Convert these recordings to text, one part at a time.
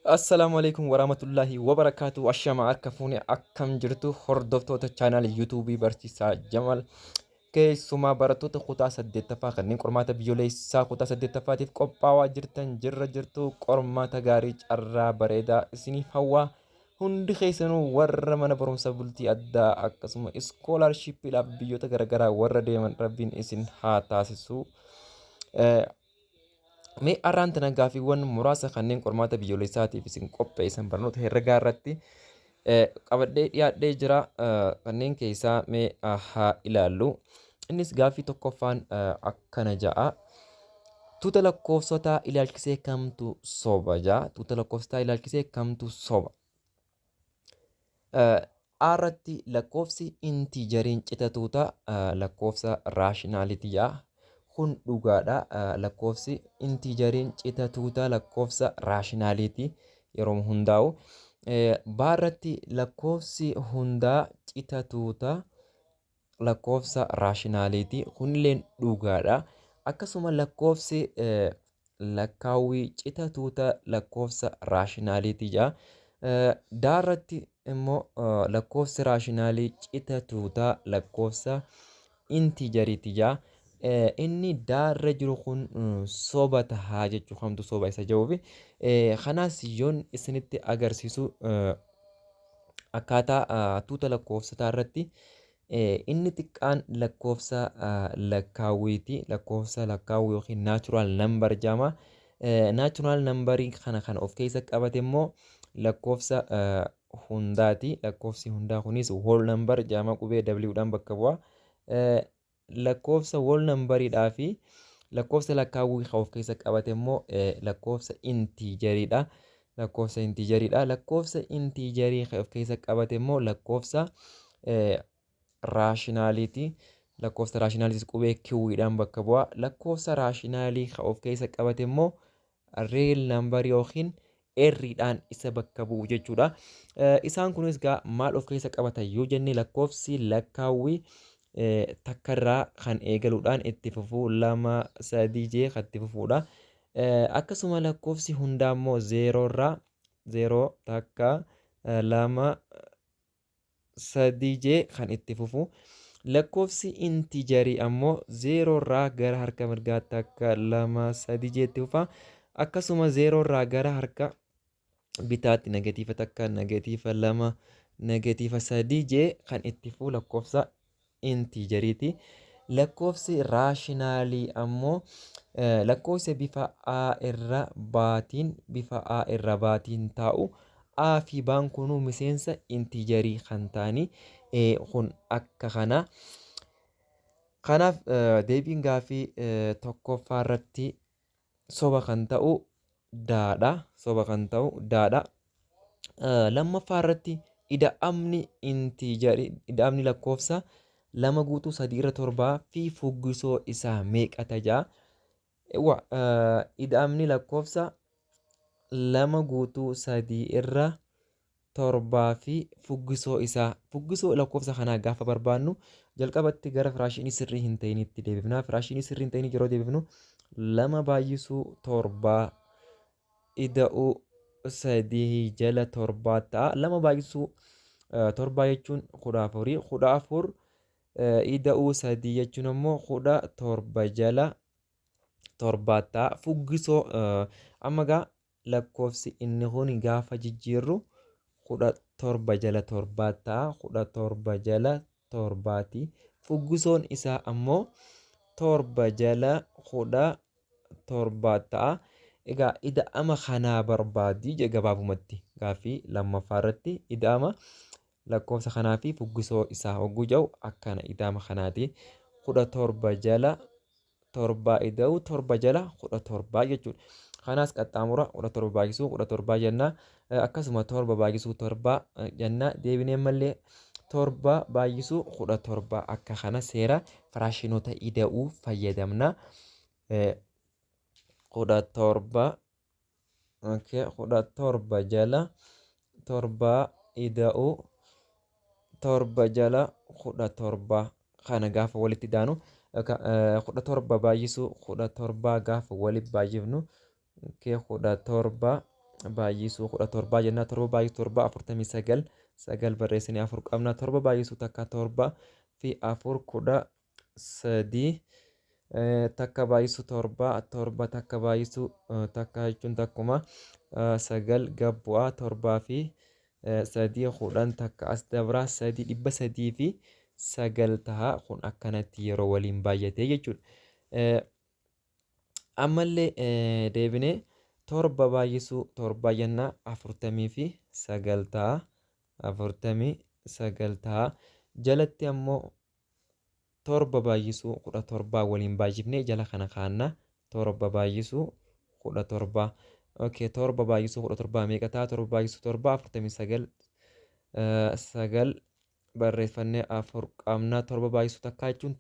Assalamu alaikum warahmatullahi wabarakatuh. Ashama harka fuune akkam jirtu hordoftoota chaanaal yuutuubii barsiisaa Jamal keessumaa barattoota kutaa 8ffaa kanneen qormaata biyyoolessaa kutaa 8ffaatiif qophaa'aa jirtu qormaata gaarii carraa bareedaa isiniif hawwaa hundi keessanuu warra mana barumsa bultii addaa akkasuma iskoolaarshiippiidhaaf biyyoota garaagaraa warra deeman rabbiin isin haa taasisu. Mee arraan tana gaaffiiwwan muraasa kanneen qormaata biyyoolessaatiif isin qopheessan barnoota herregaa irratti qabadhee dhiyaadhee jira. Kanneen keessaa mee haa ilaallu. Innis gaaffii tokkoffaan akkana ja'a. Tuuta lakkoofsotaa ilaalchisee kamtu soba ja'a. Tuuta lakkoofsotaa ilaalchisee kamtu soba. Irratti lakkoofsi intiijeriin citatuuta lakkoofsa raashinaalitii ja'a. Kun dhugaadha. Lakkoofsi intiijeriin citatuuta lakkoofsa raashinaalitii yeroo hundaa'u. Baarratti lakkoofsi hundaa citatuuta lakkoofsa raashinaalitii kunilleen dhugaadha. Akkasuma lakkoofsi lakkaawwii citatuuta lakkoofsa raashinaalitii ja'a. Daarratti immoo lakkoofsi raashinaalii citatuuta lakkoofsa intiijeriitii ja'a. Inni daarra jiru kun soba tahaa jechuu kamtu soba isa jahuufi kanaas yoon isinitti agarsiisu akkaataa tuuta lakkoofsotaa irratti inni xiqqaan lakkoofsa lakkaawwiiti. Lakkoofsa lakkaawwii yookiin naachuraal nambar jedhama. Naachuraal nambarii kana kan of keessa qabate immoo lakkoofsa hundaati. Lakkoofsi hundaa kunis hool nambar jedhama. Qubee W dhaan bakka bu'a. Lakkoofsa hool nambariidhaa fi lakkoofsa lakkaawwii kan of keessa qabate immoo lakkoofsa intiijeriidha. Lakkoofsa intiijeriidha. Lakkoofsa intiijerii kan of keessa qabate immoo lakkoofsa raashinaaliiti. Lakkoofsa raashinaaliitis qubee Q dhaan bakka bu'a. Lakkoofsa raashinaalii kan of keessa qabate immoo reel nambarii yookiin R dhaan isa bakka bu'u jechuudha. Isaan kunis gaa maal of keessa qabatan yoo jenne lakkoofsi lakkaawwii takkarraa kan eegaluudhaan itti fufuu 2 3 jee kan itti fufuudha. Akkasuma lakkoofsi hundaa immoo 0 takka 2 3 jee kan itti fufu. Lakkoofsi intiijerii ammoo 0 irraa gara harka mirgaatti akka 2 3 jee itti fufa. Akkasuma 0 irraa gara harka bitaatti negatiiva takka negatiiva 2 negatiiva 3 jee kan itti fufu lakkoofsa intiijeriiti. Lakkoofsi raashinaalii ammoo lakkoofsa bifa A irra baatiin taa'u. A fi B'n kunuu miseensa intiijerii kan ta'ani kun akka kana. Kanaaf deebiin gaaffii tokkoffaa irratti soba kan ta'u daadha. Soba kan ta'u daadha. Lammaffaa irratti ida'amni lakkoofsa 2 guutuu 3 irra 7 fi fuggisoo isaa meeqata ja'a. Ida'amni lakkoofsa 2 guutuu 3 irra 7 fi fuggisoo isaa. Fuggisoo lakkoofsa kanaa gaafa barbaannu jalqabatti gara firaashinii sirrii hin ta'initti deebifna. Firaashinii sirrii hin ta'inii yeroo deebifnu 2 baay'isuu 7 ida'uu 3 jala 7 ta'a. 2 baay'isuu 7 jechuun 14. 14 ida'uu 3 jechuun ammoo 17 jala 7 ta'a. Fuggisoo amma gaa lakkoofsi inni kun gaafa jijjiirru 17 jala 7 ta'a. 17 jala 7ti. Fuggisoon isaa ammoo 7 jala 17 ta'a. Egaa ida'ama kanaa barbaadi jee gabaabumatti gaaffii lammaffaa irratti ida'ama lakkoofsa kanaa fi fuggisoo isaa hogguu jedhu akkana ida'ama kanaati. 17 jala 7 ida'u 7 jala 17 jechuudha. Kanaas qaxxaamura 17 baay'isuu 17 jenna. Akkasuma 7 baay'isuu 7 jenna. Deebinee mallee 7 baay'isuu 17 akka kana seera firaashinoota ida'uu fayyadamna. 17 jala 7 ida'uu 7 jala 17 kana gaafa walitti daanu 17 baay'isuu 17 gaafa walitti baay'ifnu 17 baay'isuu 17 jennaa torba baay'isuu torba 49 sagal barreessinee afur qabna torba baay'isuu takka torba fi afur 13 takka baay'isuu torba takka baay'isuu takka jechuun takkuma sagal gabbu'aa torbaa fi sadii 10 takka as dabraa 300 fi sagal tahaa kun akkanatti yeroo waliin baay'atee jechuudha. Ammallee deebinee torba baay'isuu torba jennaa 40 fi sagal tahaa 49 tahaa jalatti ammoo torba baay'isuu 17 waliin baay'ifnee jala kana kaannaa torba baay'isuu 17 okay torba baay'isuu 17 meeqa ta'a torba baay'isuu torba 49 sagal barreeffannee afur qabnaa torba baay'isuu takkaa jechuun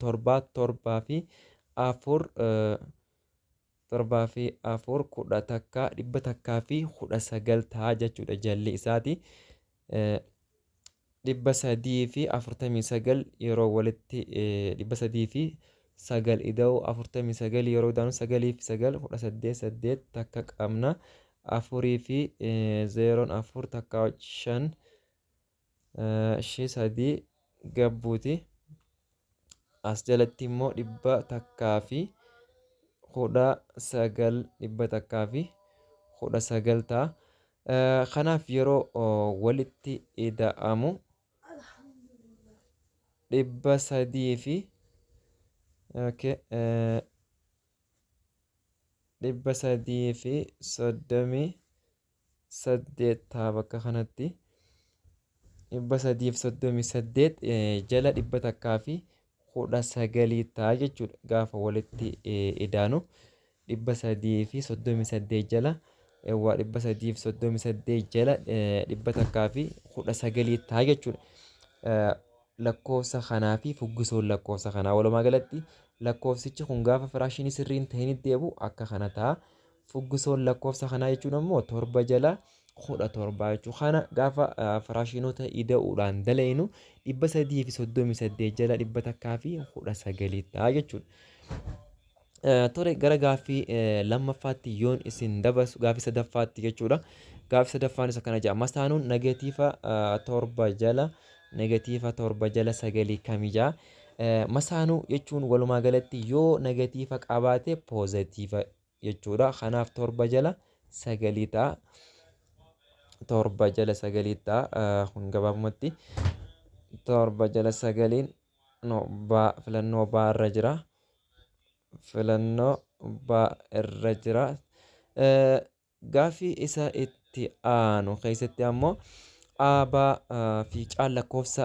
torbaa fi afur torbaa fi afur 10 takkaa 100 takkaa fi 19 ta'a jechuudha jalli isaati. 300 fi 49 yeroo walitti 300 fi sagal ida'u 49 yeroo idaanu 9 fi 9 18 takka qabna afurii fi 04 takka 5 3 gabbuuti as jalatti immoo 100 takkaa fi 19 100 takkaa fi 19 ta'a. Kanaaf yeroo walitti ida'amu 300 fi 38 ta'a bakka kanatti 338 jala 100 takkaa fi 19 ta'a jechuudha gaafa walitti idaanu 338 jala waa 338 jala 100 takkaa fi 19 ta'a jechuudha. Lakkoofsa kanaa fi fuggisoon lakkoofsa kanaa walumaa galatti lakkoofsichi kun gaafa firaashinii sirriin ta'in deebu akka kana ta'a. Fuggisoon lakkoofsa kanaa jechuun ammoo torba jala 17 jechuudha. Kana gaafa firaashinoota ida'uudhaan dalaynu 338 jala 100 takkaa fi 19 ta'a jechuudha. Tore gara gaaffii lammaffaatti yoon isin dabarsu gaaffii sadaffaatti jechuudha. Gaaffii sadaffaan isa kana jedha. Masaanuun negatiiva torba jala negatiiva torba jala sagalii kamijaa. Masaanuu jechuun walumaa galatti yoo negatiiva qabaate poozitiiva jechuudha. Kanaaf torba jala sagalii ta'a. Torba jala sagalii ta'a. Kun gabaabumatti torba jala sagaliin filannoo baa irra jira. Filannoo baa irra jira. Gaaffii isa itti aanu keessatti ammoo aabaa fi caan lakkoofsa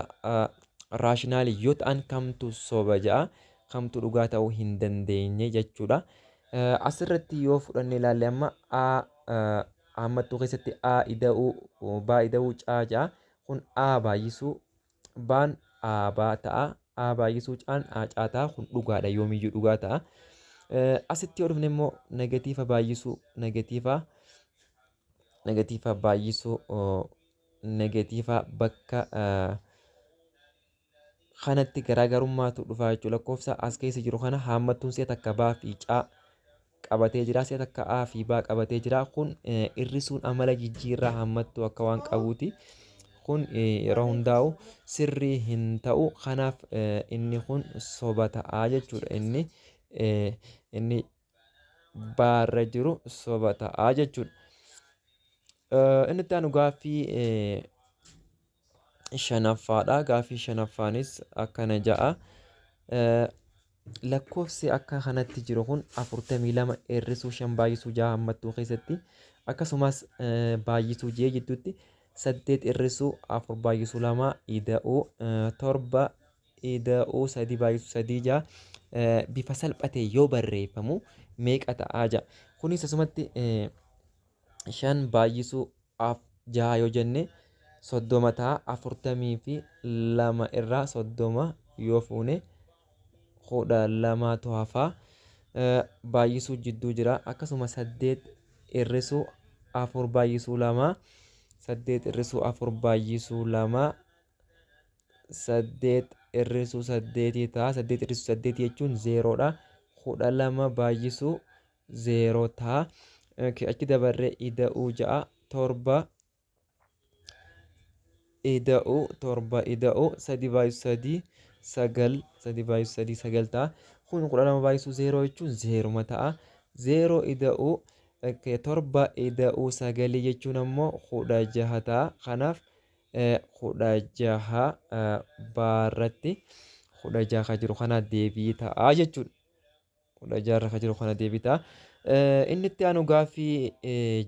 raashinaalii yoo ta'an kamtu soba ja'a kamtu dhugaa ta'uu hin dandeenye jechuudha. Asirratti yoo fudhanne ilaalle amma hammattuu keessatti a ida'uu baa ida'uu caa ja'a kun a baay'isuu baan aabaa ta'a a baay'isuu caan caa ta'a kun dhugaadha yoomiyyuu dhugaa ta'a. Asitti yoo dhufne immoo negatiiva baay'isuu negatiiva baay'isuu negatiiva bakka kanatti garaagarummaatu dhufaa jechuudha. Lakkoofsa as keessa jiru kana hammattuun si'a takka baa fi caa qabatee jira si'a takka a fi baa qabatee jira kun irrisuun amala jijjiirraa hammattuu akka waan qabuuti. Kun yeroo hundaa'u sirrii hin ta'u kanaaf inni kun soba ta'aa jechuudha. Inni baarra jiru soba ta'aa jechuudha. Inni itti aanu gaaffii shanaffaadha. Gaaffii shanaffaanis akkana ja'a. Lakkoofsi akka kanatti jiru kun 42 hir'isuu 5 baay'isuu 6 hammattuu keessatti akkasumas baay'isuu 6 jidduutti 8 hir'isuu 4 baay'isuu 2 ida'uu 7 ida'uu 3 baay'isuu 3 6 bifa salphatee yoo barreeffamu meeqa ta'aa ja'a. Kunis asumatti 5 baay'isuu 6 yoo jenne 30 ta'a 40 fi 2 irraa 30 yoo fuune 12 hafaa baay'isuu jidduu jira akkasuma 8 hir'isuu 4 baay'isuu 2 8 hir'isuu 4 baay'isuu 2 8 hir'isuu 8 ta'a 8 hir'isuu 8 jechuun 0 dha 12 baay'isuu 0 ta'a. Achi dabarree ida'uu ja'a torba ida'u sadi baay'isu sadii sagal sadi baay'isu sadii sagal ta'a. Kun 12 baay'isu 0 jechuun 0 ta'a. 0 ida'u torba ida'u sagalii jechuun ammoo 16 ta'a. Kanaaf 16 baarratti 16 kan jiru kana deebii ta'a jechuudha. 16 kan jiru kana deebii ta'a. Inni itti aanu gaaffii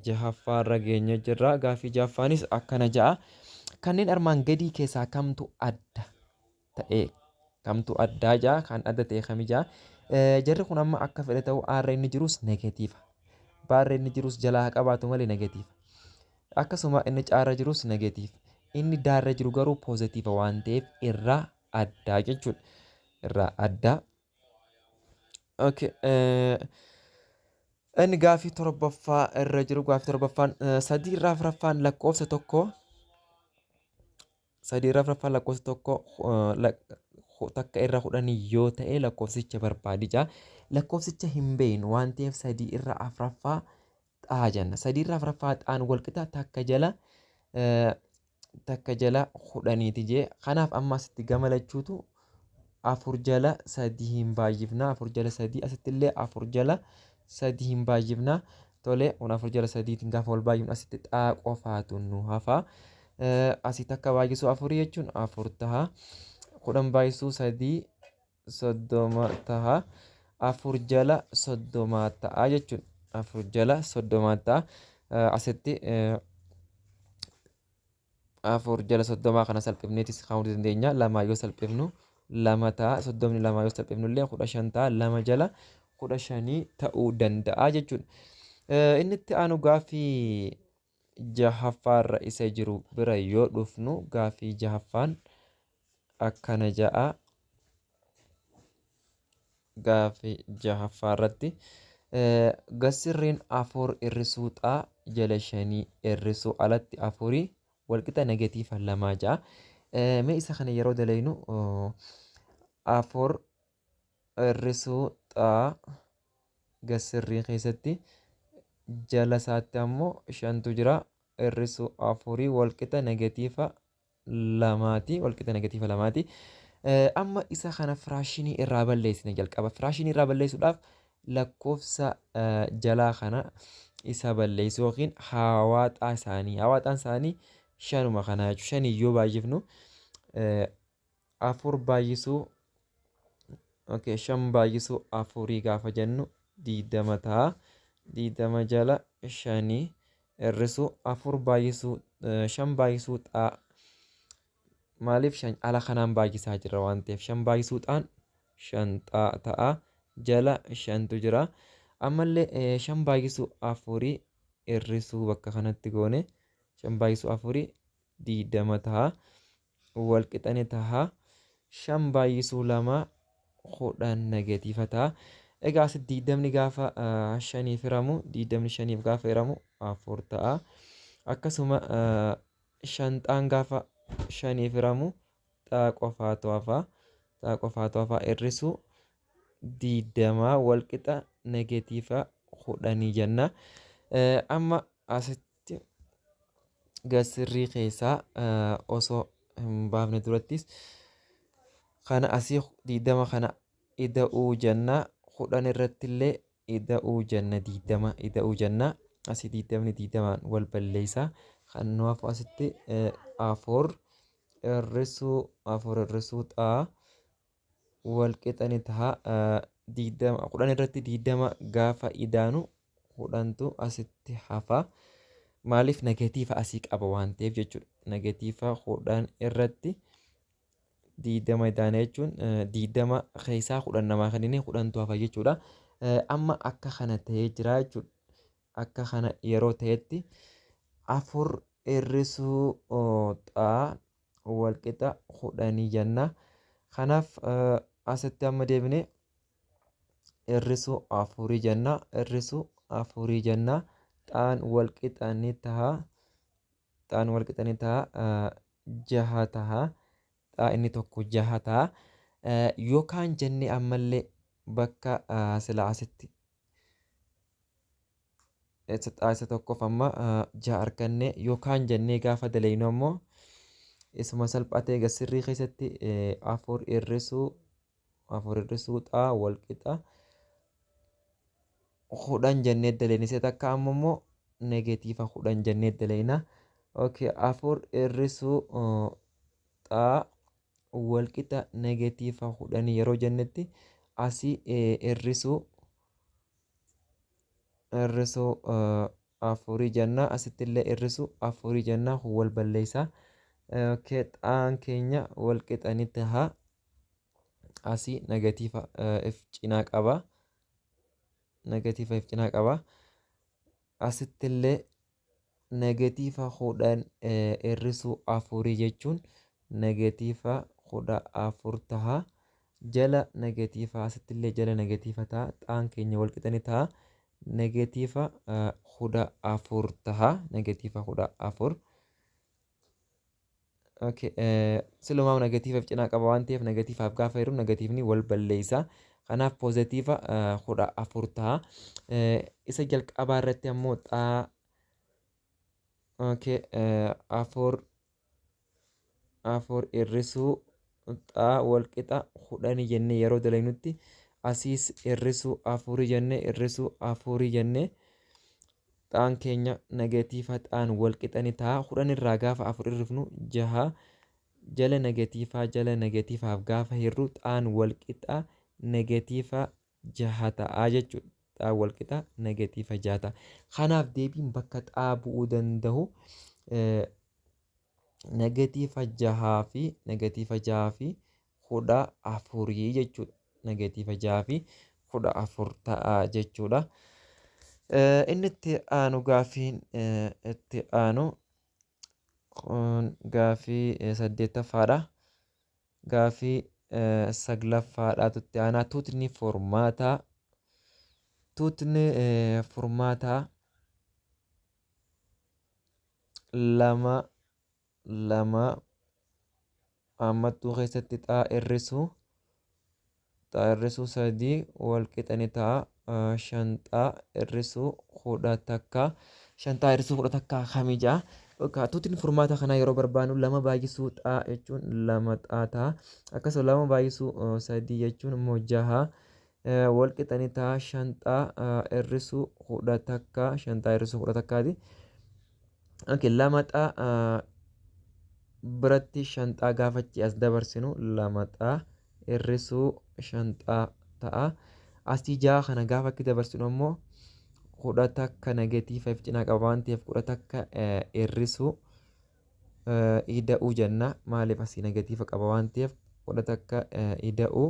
jahaffaarra geenye jirra. Gaaffii jahaffaanis akkana ja'a. Kanneen armaan gadii keessaa kamtu adda ta'e? Kamtu addaa ja'a? Kan adda ta'e kami ja'a? Jarri kun amma akka fedhe ta'u aarra inni jirus negatiiva. Baarra inni jirus jalaa haa qabaatu malee negatiiva. Akkasuma inni caarra jirus negatiiva. Inni daarra jiru garuu poozitiiva waan ta'eef irraa addaa jechuudha. Irraa addaa. Okay. Inni gaaffii torbaffaa irra jiru gaaffii torbaffaan sadii irraa afuraffaan lakkoofsa tokko takka irra 10 yoo ta'e lakkoofsicha barbaadi jaa. Lakkoofsicha hin beeknu waan ta'eef sadii irra afuraffaa xaa jenna. Sadii irra afuraffaa xaan walqixa takka jala 10ti jee. Kanaaf amma asitti gamalachuutu afur jala sadii hin baay'ifna. Afur jala sadii asittillee afur jala sadii hin baay'ifna. Tole kun afur jala sadiitiin gaafa wal baay'ifnu asitti xaa qofaatu nu hafa. Asii takka baay'isuu afurii jechuun afur taha. 10 baay'isuu sadii 30 taha. Afur jala 30 ta'a jechuudha. Afur jala 30 ta'a. Asitti afur jala 30 kana salphifneetis kaa'uu dandeenya. Lamaa yoo salphifnu lama ta'a. 32 yoo salphifnu illee 15 ta'a. Lama jala 15 ta'uu danda'a jechuudha. Inni itti aanu gaaffii jahaffaarra isa jiru bira yoo dhufnu gaaffii jahaffaan akkana ja'a. Gaaffii jahaffaarratti gasirriin afur irrisuu xaa jala 5 irrisuu alatti afurii walqixa negatiiva 2 ja'a. Mee isa kana yeroo dalaynu afur irrisuu xaa gasirrii keessatti jala isaatti ammoo 5tu jira. Irrisuu afurii walqixa negatiiva 2ti. Walqixa negatiiva 2ti. Amma isa kana firaashinii irraa balleessina jalqaba. Firaashinii irraa balleessuudhaaf lakkoofsa jalaa kana isa balleessu yookiin hawaaxaa isaanii. Hawaaxaan isaanii 5 kana jechuudha. 5 yoo baay'ifnu afur baay'isuu 5 baay'isuu afurii gaafa jennu 20 ta'a. 20 jala 5 irrisuu afur baay'isuu 5 baay'isuu xaa. Maaliif 5 ala kanaan baay'isaa jira waan ta'eef 5 baay'isuu xaan 5 xaa ta'a. Jala 5tu jira. Ammallee 5 baay'isuu afurii irrisuu bakka kanatti goone 5 baay'isuu afurii 20 ta'a. Walqixani ta'a. 5 baay'isuu 2 10 negatiiva ta'a. Egaa as 20 gaafa 5f hiramu 20 5f gaafa hiramu 4 ta'a. Akkasuma 5 xaan gaafa 5f hiramu xaa qofaatu hafa. Xaa qofaatu hafa. Irrisuu 20 walqixa negatiiva 10 jenna. Amma asitti gasirrii keessaa osoo hin baafne durattis kana asii 20 kana ida'uu jenna. 10 irrattillee ida'uu jenna. 20 ida'uu jenna. Asii 20 wal balleessa. Kan nu hafu asitti afur irrisuu xaa walqixani ta'a. 10 irratti 20 gaafa idaanu 10tu asitti hafa. Maaliif negatiiva asii qaba waan ta'eef jechuudha. Negatiiva 10 irratti 20 idaana jechuun 20 keessaa 10 namaa kanneen 10tu hafa jechuudha. Amma akka kana ta'ee jira jechuudha. Akka kana yeroo ta'etti afur irrisuu xaa walqixa 10 jenna. Kanaaf asitti amma deebine irrisuu afurii jenna. Irrisuu afurii jenna. Xaan walqixani ta'a. Xaan walqixani ta'a 6 ta'a. Xaa inni tokko 6 ta'a. Yookaan jenne ammallee bakka sila asitti isa tokkoof amma ja'a arganne yookaan jennee gaafa dalaynu ammoo isuma salphatee egaa sirrii keessatti afur hir'isuu xaa wal qixa kudhan jennee dalayna isa takka ammoo negeetiiva kudhan jennee dalayna. Okay, afur hir'isuu xaa wal qixa negeetiiva kudhanii yeroo jennetti asii hir'isuu afurii jenna asitti illee hir'isuu afurii jenna wal balleessa. Okay, xaan keenya wal qixa ni taha asii negatiiva if cinaa qaba. Negatiiva if cinaa qaba. Asitti illee negatiiva kudhan hir'isuu afurii jechuun negatiiva kudha afur taha. Jala negatiiva asitti illee jala negatiiva taha. Xaan keenya wal qixa ni taha. Negatiiva kudha afur taha. Negatiiva kudha afur. Okay, silumaa negatiiva cinaa qaba waan ta'eef negatiivaaf gaafa jiru negatiivni wal balleessa. Kanaaf poozitiiva kudha afur taha. Isa jalqabaa irratti ammoo xaa okay, afur hir'isuu xaa wal qixa kudhanii jennee yeroo dalaynutti asiis hir'isuu afurii jennee xaan keenya negatiiva xaan wal qixa ni taha. Kudhan irraa gaafa afur hir'ifnu jaha. Jala negatiivaaf gaafa hirru xaan wal qixa negatiiva jaha ta'a jechuudha. Xaan wal qixa negatiiva jaha ta'a. Kanaaf deebiin bakka xaa bu'uu danda'u negatiiva jahaa fi kudha afurii jechuudha. Negatiiva jahaa fi kudha afur ta'a jechuudha. Inni itti aanu gaafiin itti aanu gaafii saddeettaffaadha. Gaafii saglaffaadhaatu itti aanaa. Tuutni furmaataa lama ammattuu keessatti xaa hir'isuu sadii wal qixa ni ta'a. Shantaa hir'isuu kudha takka. Shantaa hir'isuu kudha takka kamii ja'a. Tuutni furmaata kanaa yeroo barbaannu lama baay'isuu xaa jechuun lama xaa ta'a. Akkasuma lama baay'isuu sadii jechuun immoo jaha. Wal qixa ni ta'a. Shantaa hir'isuu kudha takka. Shantaa hir'isuu kudha takkaati. Okay, lama xaa biratti shantaa gaafachi as dabarsinu lama xaa hir'isuu shantaa ta'a. Asii jaha kana gaafa itti dabarsinu ammoo kudha takka negatiiva if cinaa qaba waan ta'eef kudha takka hir'isuu ida'uu jenna. Maaliif asii negatiiva qaba waan ta'eef kudha takka ida'uu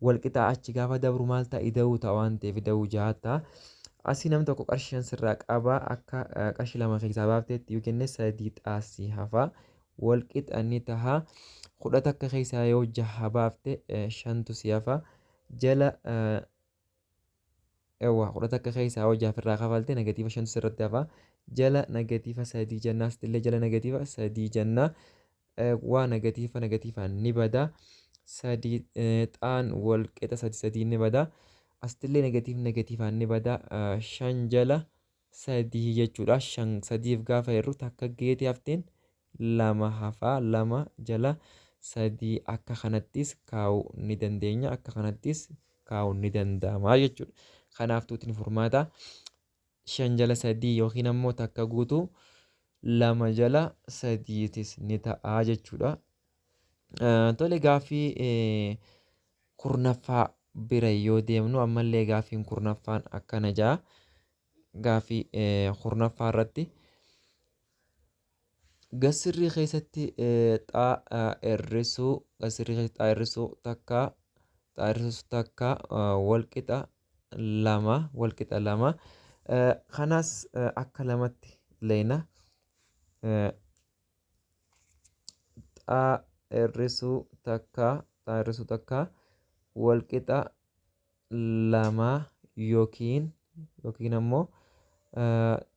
wal qixa achi gaafa dabru maal ta'a ida'uu ta'a waan ta'eef ida'uu jaha ta'a. Asii namni tokko qarshii 5 sirraa qaba akka qarshii 2 keessaa baafteetti yoo kenne 3 xaasii hafa wal qixa ni taha. Kudha takka keessaa yoo jaha baafte 5tu si hafa. Jala kudha takka keessaa yoo jaha irraa kafalte negatiiva 5tu sirratti hafa. Jala negatiiva 3 jennaa asitillee jala negatiiva 3 jennaa. Waa negatiivaan ni bada. 3 xaan wal qixa 3 ni bada. Astillee negatiivaan ni bada. 5 jala 3 jechuudha. 5 3f gaafa hirru takka geetii hafteen 2 hafa. 2 jala 3 akka kanattis kaa'uu ni dandeenya. Akka kanattis kaa'uu ni danda'ama jechuudha. Kanaaf tuutni furmaata 5 jala 3 yookiin ammoo takka guutuu 2 jala 3tis ni ta'a jechuudha. Tole gaafii kurnaffaa bira yoo deemnu ammallee gaafiin kurnaffaan akkana ja'a. Gaafii kurnaffaa irratti gasirrii keessatti xaa hir'isuu takka wal qixa lama. Kanas akka lamatti leena xaa hir'isuu takka wal qixa lama yookiin ammoo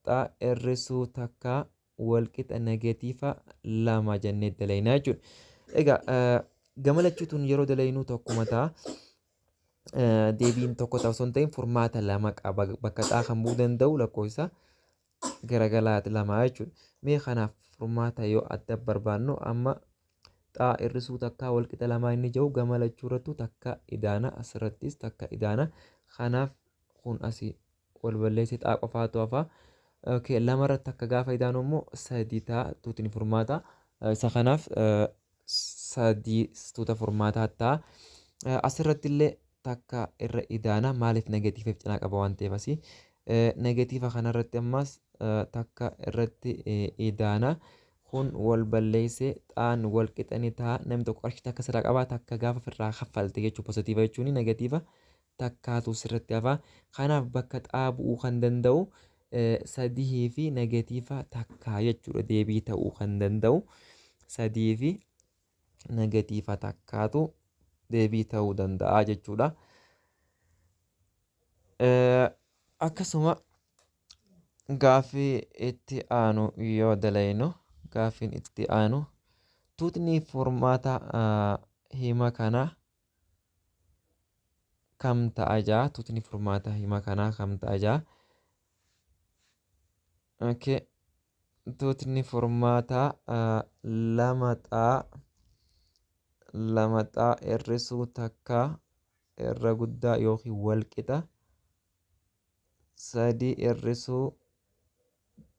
xaa hir'isuu takka wal qixa negatiiva 2 jennee dalaynaa jechuudha. Egaa gama lachuutuun yeroo dalaynuu tokkuma ta'a. deebiin tokko ta'u osoo hin ta'in furmaata lama qaba. Bakka xaa kan bu'uu danda'u lakkoofsa garagalaati lama jechuudha. Mee kanaaf furmaata yoo adda barbaannu amma xaa hir'isuu takkaa walqixa lamaa inni jiru gama lachuu irrattu takka idaana asirrattis takka idaana. Kanaaf kun asii wal balleessee xaa qofaatu hafaa. Lama irratti akka gaafa idaanu immoo sadii ta'a tuutni furmaata. Isa kanaaf sadii tuuta furmaataa ta'a. Asirratti illee takka irra idaana maaliif negatiifiif cinaa qaba waan ta'eef asii negatiifa kanarratti ammas takka irratti idaana. Kun wal balleessee xaan wal qixanii ta'a. Namni tokko qarshii takka sirraa qabaa takka gaafa ofirraa kaffalte jechuudha. Positiiva jechuun negatiiva takkaatu sirratti hafaa. Kanaaf bakka xaa bu'uu kan danda'u sadii fi negatiiva takkaa jechuudha. Deebii ta'uu kan danda'u sadii fi negatiiva takkaatu deebii ta'uu danda'a jechuudha. Akkasuma gaaffii itti aanu yoo dalaynu gaaffiin itti aanu tuutni furmaata hima kana kam ta'a jaa. Tuutni furmaata hima kanaa kam ta'a jaa. Tuutni furmaata lama xaa hir'isuu takka irra guddaa yookiin walqixa sadii hir'isuu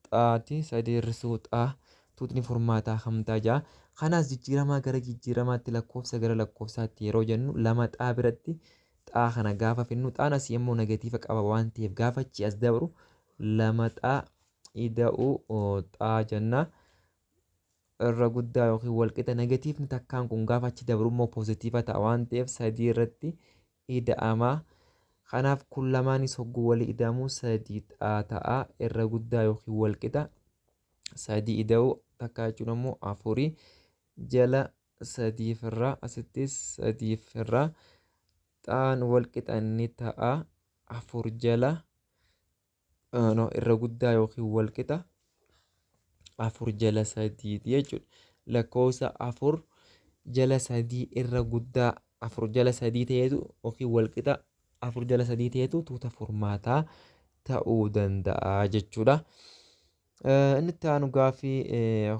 xaati. Sadii hir'isuu xaa tuutni furmaataa kam ta'a jaa. Kanaas jijjiiramaa gara jijjiiramaatti lakkoofsa gara lakkoofsaatti yeroo jennu lama xaa biratti xaa kana gaafa finnu xaan asii immoo negatiiva qaba waan ta'eef gaafa achi as dabru lama xaa ida'uu xaa jenna. Irra guddaa yookiin walqixa negatiivni takkaan kun gaafa achi dabru immoo poozitiiva ta'a waan ta'eef sadii irratti ida'ama. Kanaaf kun lamaanis hogguu walii ida'amu sadii xaa ta'a. Irra guddaa yookiin walqixa sadii ida'uu takka jechuun immoo afurii jala sadiifirraa asittis sadiifirraa xaan walqixa ni ta'a. Afur jala irra guddaa yookiin walqixa afur jala sadiiti jechuudha. Lakkoofsa afur jala sadii irra guddaa afur jala sadii ta'etu yookiin walqixa afur jala sadii ta'etu tuuta furmaataa ta'uu danda'a jechuudha. Inni itti aanu gaaffii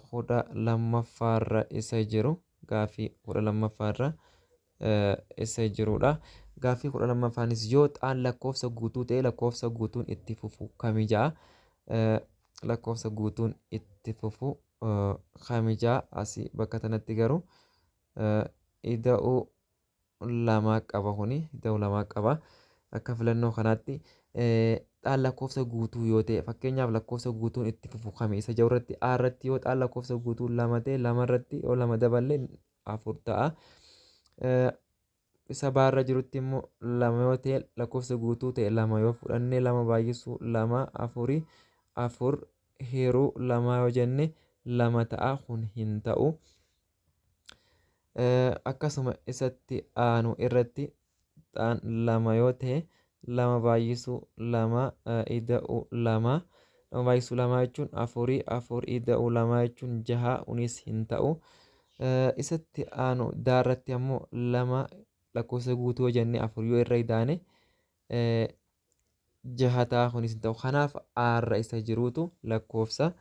kudha lammaffaarra isa jiru gaaffii kudha lammaffaarra isa jirudha. Gaaffii kudha lammaffaanis yoo xaan lakkoofsa guutuu ta'e lakkoofsa guutuun itti fufu kami jaa. Lakkoofsa guutuun itti fufu kami jaa. Asii bakka kanatti garuu ida'uu lamaa qaba kuni ida'uu lamaa qaba. Akka filannoo kanaatti xaan lakkoofsa guutuu yoo ta'e fakkeenyaaf lakkoofsa guutuun itti fufu kami isa jiru irratti a irratti yoo xaan lakkoofsa guutuun lama ta'e lama irratti yoo lama daballee afur ta'a. Isa baarra jirutti immoo lama yoo ta'e lakkoofsa guutuu ta'e lama yoo fudhannee lama baay'isuu lama afurii afur hiruu lama yoo jenne lama ta'a. Kun hin ta'u. Akkasuma isatti aanu irratti xaan lama yoo ta'e lama baay'isuu lama ida'uu lama lama baay'isuu lama jechuun afurii afur ida'uu lama jechuun jaha. Kunis hin ta'u. Isatti aanu daarratti ammoo lama lakkoofsa guutuu yoo jenne afur yoo irra idaane jaha ta'a. Kunis hin ta'u. Kanaaf aarra isa jiruutu lakkoofsa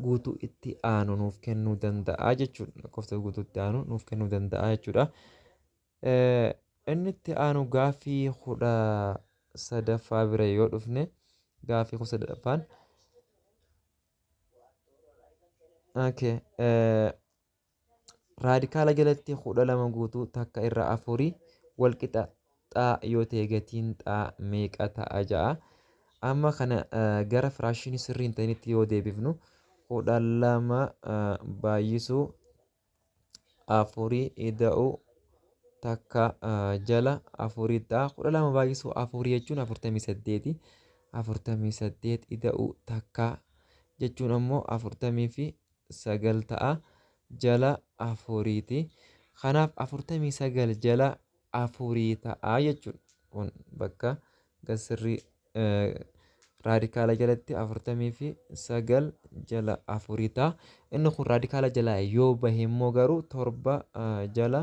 guutuu itti aanu nuuf kennuu danda'a jechuudha. Lakkoofsa guutuu itti aanu nuuf kennuu danda'a jechuudha. Inni itti aanu gaaffii kudha sadaffaa bira yoo dhufne gaaffii kudha sadaffaan raadikaala jalatti kudha lama guutuu takka irra afurii walqixa xaa yoo ta'e gatiin xaa meeqa ta'a ja'a. Amma kana gara firaashinii sirrii hin ta'initti yoo deebifnu kudha lama baay'isuu afurii ida'uu takka jala afurii ta'a. Kudha lama baay'isuu afurii jechuun 48. 48 ida'uu takka jechuun ammoo 49 ta'a jala afuriiti. Kanaaf 49 jala afurii ta'a jechuudha. Kun bakka gasirrii raadikaala jalatti 49 jala afurii ta'a. Inni kun raadikaala jalaa yoo bahe immoo garuu 7 jala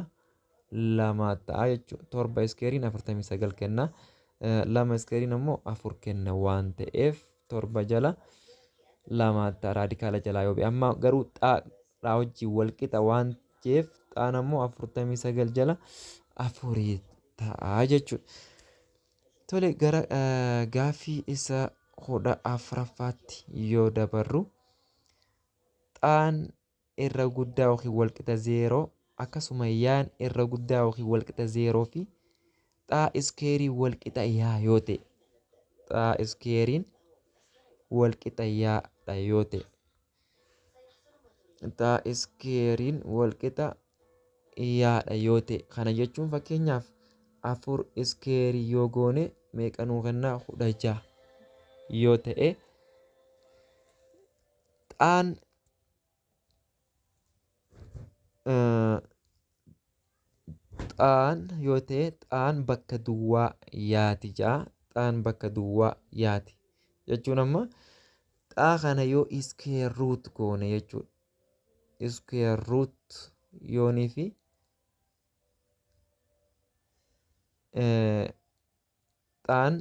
lama ta'a jechuudha. Torba iskeeriin 49 kenna. Lama iskeeriin immoo 4 kenna waan ta'eef torba jala lama ta'a raadikaala jalaa yoo ba'e. Amma garuu xaadhaa wajjin wal qixa waan ta'eef xaan immoo 49 jala 4 ta'a jechuudha. Tole gara gaaffii isa 14ffaatti yoo dabarru xaan irra guddaa yookiin wal qixa 0 akkasuma yaan irra guddaa yookiin wal qixa 0 fi xaa iskeerii wal qixa yaa yoo ta'e xaa iskeeriin wal qixa yaadha yoo ta'e xaa iskeeriin wal qixa yaadha yoo ta'e kana jechuun fakkeenyaaf 4 iskeerii yoo goone meeqa nuu kennaa 16 yoo ta'e xaan xaan yoo ta'e xaan bakka duwwaa yaati ja'a xaan bakka duwwaa yaati jechuun amma xaa kana yoo iskeer ruut goone jechuudha. Iskeer ruut yoonii fi xaan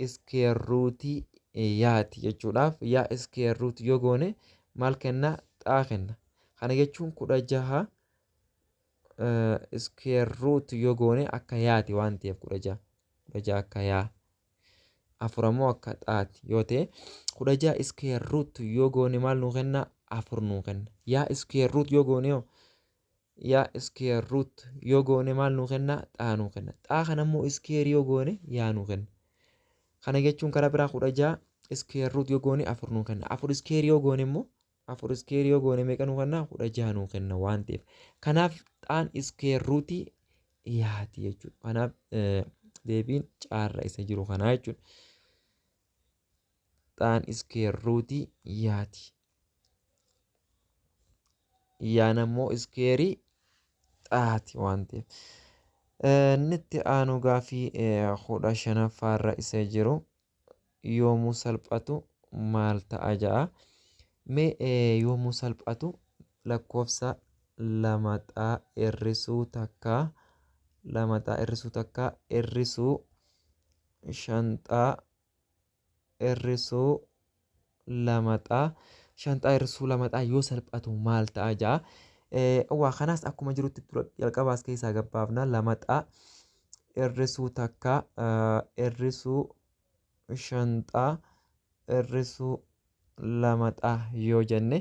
iskeer ruutii yaati jechuudhaaf yaa iskeer ruut yoo goone maal kennaa xaa kenna. Kana jechuun 16 iskeer ruut yoo goone akka yaati waan ta'eef 16 akka yaa 4 ammoo akka xaati yoo ta'e 16 iskeer ruut yoo goone maal nuu kenna 4 nuu kenna. Yaa iskeer ruut yoo goone yaa iskeer ruut yoo goone maal nuu kenna xaa nuu kenna. Xaa kana immoo iskeer yoo goone yaa nuu kenna. Kana jechuun karaa biraa 16 iskeer ruut yoo goone 4 nuu kenna. 4 iskeer yoo goone immoo 4 iskeer yoo goone meeqa nuu kenna 16 nuu kenna waan ta'eef. Kanaaf xaan iskeer ruutii yaati jechuudha. Kanaaf deebiin caarra isa jiru kanaa jechuudha. Xaan iskeer ruutii yaati. Yaan ammoo iskeerii xaati waan ta'eef. Nitti aanu gaaffii 15ffaarra isa jiru yoomuu salphatu maal ta'a ja'a. Mee yoomuu salphatu lakkoofsa lamaxaa hir'isuu takkaa hir'isuu shanxaa hir'isuu lamaxaa shanxaa hir'isuu lamaxaa yoo salphatu maal ta'a ja'a. Waa kanaas akkuma jirutti jalqabaas keessaa gabbaafna lamaxaa hir'isuu takkaa hir'isuu shanxaa hir'isuu lamaxaa yoo jenne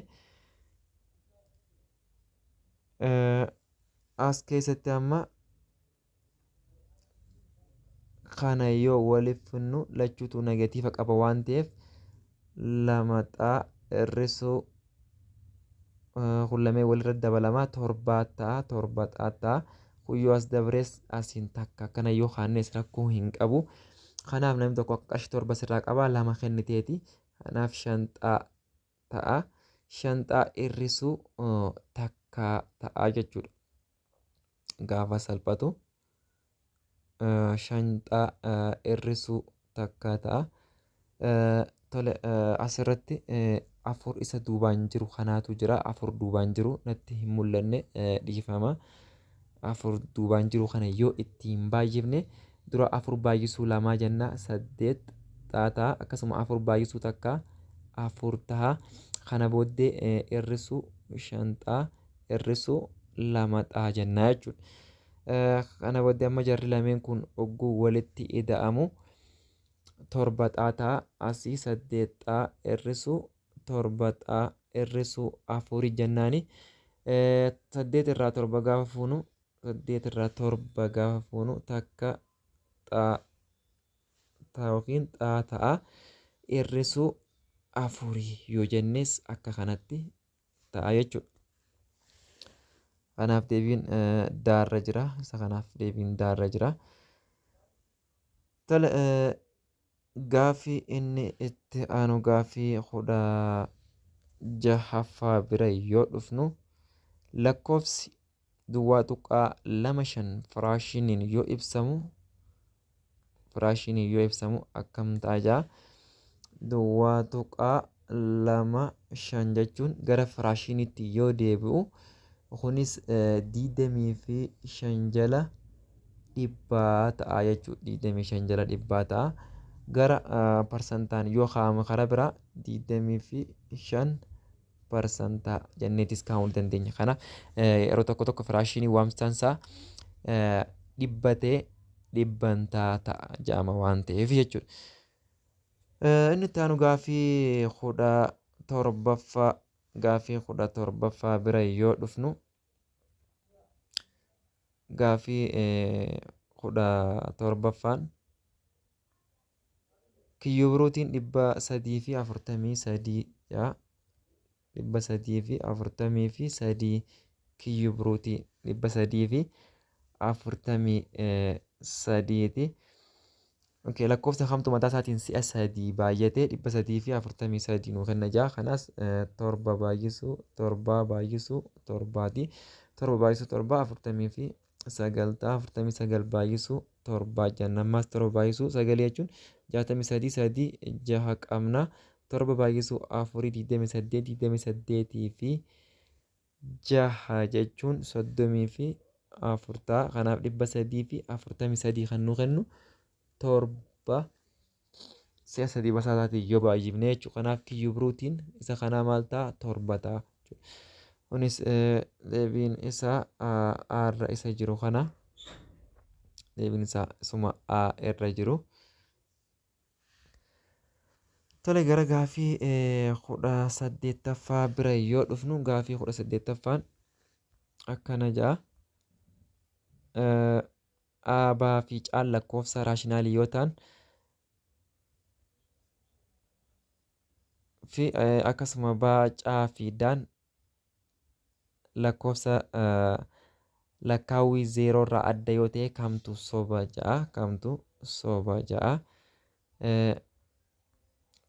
as keessatti amma kana yoo waliif finnu lachuutu negatiiva qaba waan ta'eef lamaxaa hir'isuu hullamee walirra dabalamaa torbaa ta'a torbaxaa ta'a kuyyoo as dabrees asiin takka akkana yoo kaannes rakkoo hin qabu. Kanaaf namni tokko akka qarshii 7 sirraa qabaa 2 kenniteeti. Kanaaf shanxaa ta'a. Shanxaa hir'isuu takkaa ta'a jechuudha. Gaafa salphatu shanxaa hir'isuu takkaa ta'a. Tole asirratti 4 isa duubaan jiru kanaatu jira. 4 duubaan jiru natti hin mul'anne dhiifama. 4 duubaan jiru kana yoo ittiin baay'ifne dura 4 baay'isuu 2 jenna 8 ta'a. Akkasuma 4 baay'isuu takkaa 4 ta'a. Kana booddee hir'isuu shanxaa hir'isuu lamaxaa jenna jechuudha. Kana booddee amma jarri lameen kun ogguu walitti ida'amu torbaxaa ta'a. Asii 8xaa hir'isuu torbaxaa hir'isuu 4 jennaani. 8 irraa 7 gaafa fuunu 8 irraa 7 gaafa fuunu takka xaa yookiin xaa ta'a. Hir'isuu 4 yoo jennes akka kanatti ta'a jechuudha. Kanaaf deebiin daarra jira. Isa kanaaf deebiin daarra jira. Tole gaaffii inni itti aanu gaaffii 16ffaa bira yoo dhufnu lakkoofsi duwwaa tuqaa 25 firaashiniin yoo ibsamu akkam ta'a ja'a. Duwwaa tuqaa 25 jechuun gara firaashiniitti yoo deebi'u kunis 25 jala dhibbaa ta'a jechuudha. 25 jala dhibbaa ta'a. Gara parsantaan yoo kaa'amu karaa biraa 25% jenneetis kaa'uu dandeenya. Kanaaf yeroo tokko tokko firaashinii waamsaan isaa dhibbatee dhibbantaa ta'a jedhama waan ta'eef jechuudha. Inni itti aanu gaafii 17ffaa gaafii 17ffaa bira yoo dhufnu gaafii 17ffaan kiyyoo birootiin 343 343 kiyyoo birootiin 343 lakkoofsa kamtu mataa isaatiin si'a 3 baay'atee 343 nuu kenna ja'a. Kanaas 7 baay'isuu 7 baay'isuu 7ti 7 baay'isuu 7 49 baay'isuu 7 jenna. Ammas 7 baay'isuu 9 jechuun 63 3 6 qabna. 7 baay'isuu 4 28 fi 6 jechuun 34 ta'a. Kanaaf 343 kan nu kennu torba si'a 3 basaasaatiin yoo baay'ifne jechuudha. Kanaaf kiyyuu birootiin isa kanaa maal ta'a? Torba ta'a. Kunis deebiin isaa A irra isa jiru kana deebiin isaa isuma A irra jiru. Tole gara gaafii 18ffaa bira yoo dhufnu gaafii 18ffaan akkana ja'a. Aabaa fi caan lakkoofsa raashinaalii yoo ta'an fi akkasuma baacaa fi daan lakkoofsa lakkaawwii 0 irraa adda yoo ta'e kamtu soba ja'a. Kamtu soba ja'a.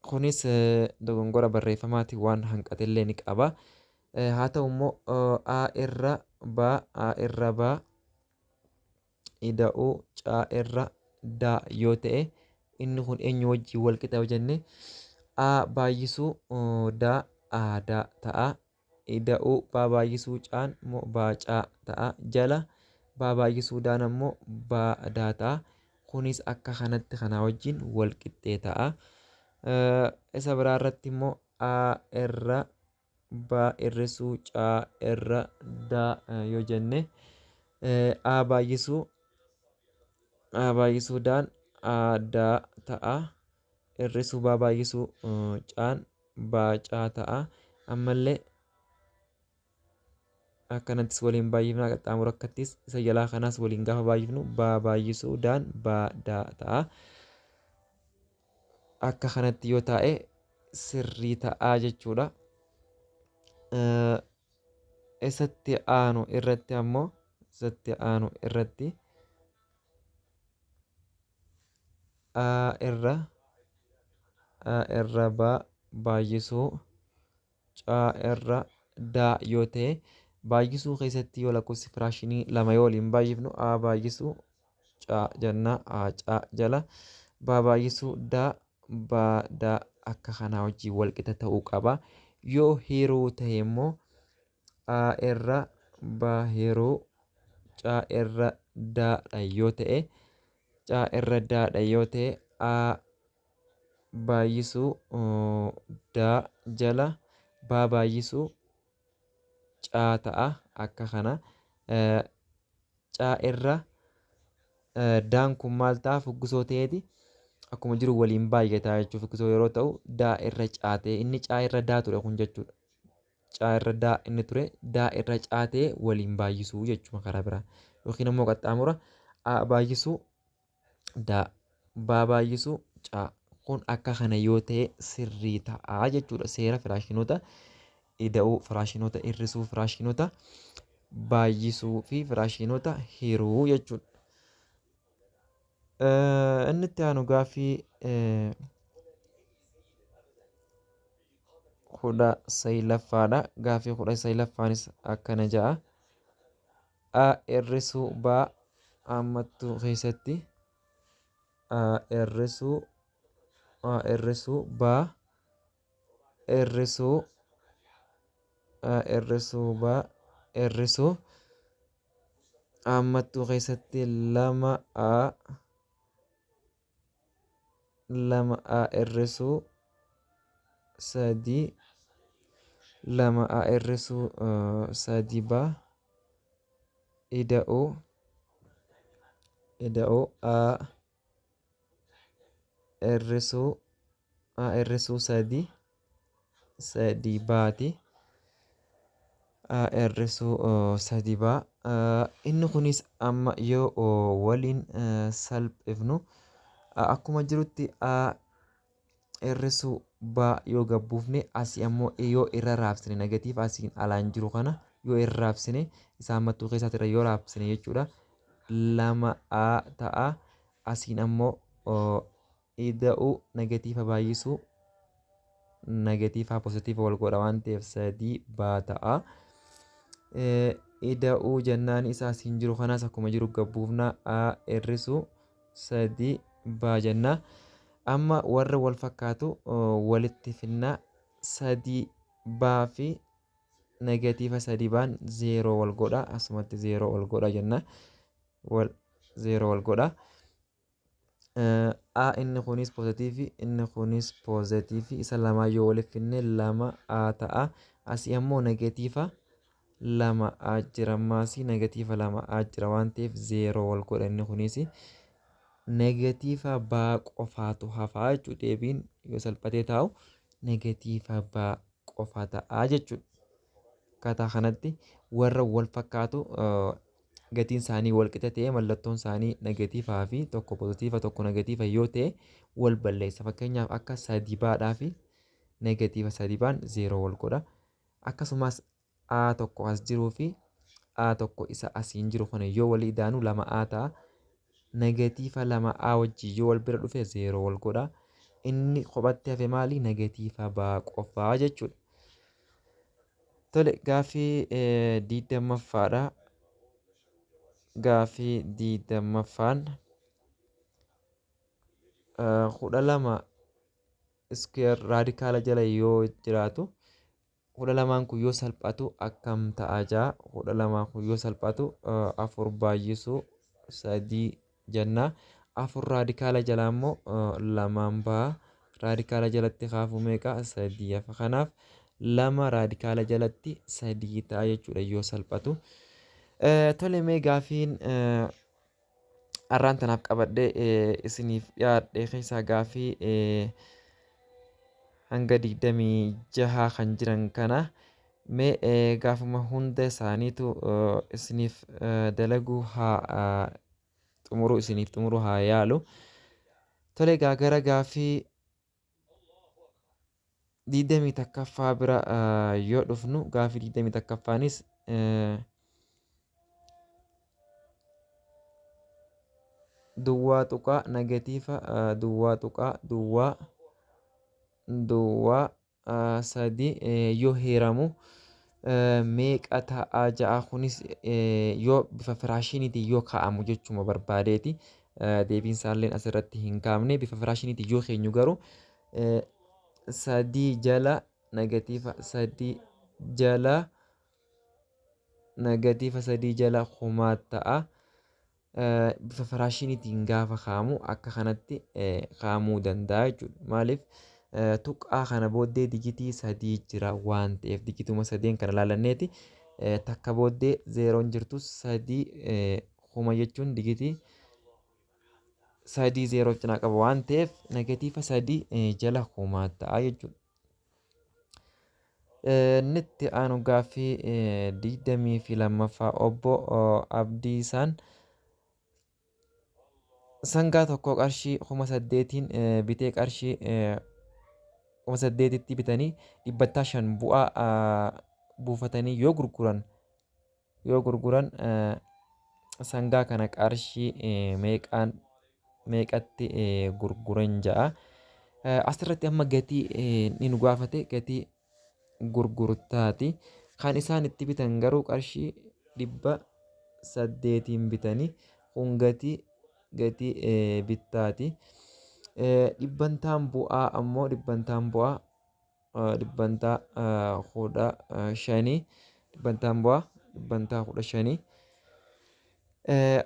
Kunis dogongora barreeffamaati waan hanqatellee ni qaba. Haa ta'u immoo A irra baa ida'uu caa irra daa yoo ta'e inni kun eenyu wajjin wal qixa yoo jenne A baay'isuu daa aadaa ta'a. Ida'uu baa baay'isuu caan immoo baacaa ta'a. Jala baa baay'isuu daan immoo baadaa ta'a. Kunis akka kanatti kanaa wajjin wal qixxee ta'a. Isa biraa irratti immoo A irra baa irrisuu caa irra daa yoo jenne A baay'isuudhaan aadaa ta'a. Irrisuu baa baay'isuu caan baacaa ta'a. Ammallee akkanattis waliin baay'ifna qaxxaamura akkattis isa jalaa kanaas waliin gaafa baay'ifnu baa baay'isuudhaan baadaa ta'a. Akka kanatti yoo taa'e sirrii ta'aa jechuudha. Isatti aanu irratti ammoo A irra baa baay'isuu caa irra daa yoo ta'e baay'isuu keessatti yoo lakkoofsi firaashinii lama yoo waliin baay'ifnu A baay'isuu caa jennaa A caa jala baa baay'isuu daa baadaa akka kanaa wajjin wal qixa ta'uu qaba. Yoo hiruu ta'e immoo A irra baa hiruu caa irra daadha yoo ta'e caa irra daadha yoo ta'e A baay'isuu daa jala baa baay'isuu caa ta'a. Akka kana caa irra daan kun maal ta'a? Fuggisoo ta'eeti akkuma jiru waliin baay'ataa jechuudha. Fuggisoo yeroo ta'u daa irra caatee inni caa irra daa ture kun jechuudha. Caa irra daa inni ture daa irra caatee waliin baay'isuu jechuudha karaa biraa. Yookiin immoo qaxxaamura A baay'isuu daa baa baay'isuu caa. Kun akka kana yoo ta'e sirrii ta'aa jechuudha. Seera firaashinoota ida'uu, firaashinoota irrisuu, firaashinoota baay'isuu fi firaashinoota hiruu jechuudha. Inni itti aanu gaafii 19ffaadha. Gaafii 19ffaanis akkana ja'a. A irrisuu baa ammattuu keessatti irrisuu baa irrisuu baa hir'isuu ammattuu keessatti 2a hir'isuu 3 2a hir'isuu 3 ida'uu a hir'isuu 3 baati. hir'isuu 3 baa. Inni kunis amma yoo waliin salphifnu akkuma jirutti hir'isuu baa yoo gabbuufne asii ammoo yoo irra raabsine negatiif asiin alaan jiru kana yoo irra raabsine isaan mattuu keessaatti irra yoo raabsine jechuudha 2a ta'a. Asiin ammoo ida'uu negatiifa baay'isuu negatiifaa pozitiifa wal godha waan ta'eef 3 baa ta'a. Ida'uu jennaan isaa asiin jiru kanaas akkuma jiru gabbuufna hir'isuu 3 baa jennaa. Amma warra wal fakkaatu walitti finnaa 3 baa fi negatiifa 3 baan 0 wal godha asumatti 0 wal godha jenna 0 wal godha. Inni kunis pozitiifi inni kunis pozitiifi isa lamaa yoo walitti finne 2a ta'a. Asii ammoo negatiifa 2a jira ammaasii negatiifa 2a jira waan ta'eef 0 wal godha. Inni kunis negatiifa baa qofaatu hafaa jechuudha. Deebiin yoo salphatee taa'u negatiifa baa qofa ta'a jechuudha. Akkaataa kanatti warra wal fakkaatu gatiin isaanii wal qixa ta'e mallattoon isaanii negatiifaa fi tokko pozitiifa tokko negatiifa yoo ta'e wal balleessa. Fakkeenyaaf akka 3 baadhaa fi negatiifa 3 baan 0 wal godha. Akkasumas a tokko as jiruu fi a tokko isa asiin jiru kana yoo walii idaanu 2a ta'a. Negatiifa 2a wajjin yoo wal bira dhufe 0 wal godha. Inni kophatti hafe maali? Negatiifa baa qofaa jechuudha. Tole gaaffii 20ffaadha. Gaaffii 20ffaan 12 iskeer raadikaala jala yoo jiraatu 12 kun yoo salphatu akkam ta'a jaa 12 kun yoo salphatu 4 baay'isuu 3 jennaa. 4 raadikaala jala ammoo 2 ba'a. Raadikaala jalatti kaafuu meeqa? 3 hafa. Kanaaf 2 raadikaala jalatti 3 ta'a jechuudha yoo salphatu. Tole mee gaaffiin har'aan tanaaf qabadhee isiniif dhiyaadhe keessaa gaaffii hanga 26 kan jiran kana mee gaafuma hunda isaaniitu isiniif dalaguu isiniif xumuruu haa yaalu. Tole gara gaaffii 21ffaa bira yoo dhufnu gaaffii 21ffaanis duwwaa tuqaa negatiifa duwwaa tuqaa duwwaa 3 yoo heeramu meeqa ta'a ja'a. Kunis yoo bifa firaashiniitiin yoo kaa'amu jechuma barbaadeeti. Deebiin isaallee asirratti hin kaafne bifa firaashiniitiin yoo keenyu garuu 3 jala negatiifa 3 jala negatiifa 3 jala kumaa ta'a. Bifa firaashiniitiin gaafa kaa'amu akka kanatti kaa'amuu danda'a jechuudha. Maaliif tuqaa kana booddee digitii 3 jira waan ta'eef digituma 3 kana ilaalanneeti takka booddee 0 jirtu 3 kuma jechuun digitii 3 0 cinaa qaba waan ta'eef negatiifa 3 jala kumaa ta'a jechuudha. Nitti aanu gaaffii 22ffaa obbo Abdiisaan sangaa tokko qarshii 8,000tiin bitee qarshii 8,000tti bitanii 500 bu'aa buufatanii yoo gurguran sangaa kana qarshii meeqatti gurguran ja'a. Asirratti amma gatii ni nu gaafate gatii gurgurtaati. Kan isaan itti bitan garuu qarshii 800tiin bitanii kun gatii bittaati. Dhibbantaan bu'aa ammoo dhibbantaa 15 dhibbantaan bu'aa dhibbantaa 15.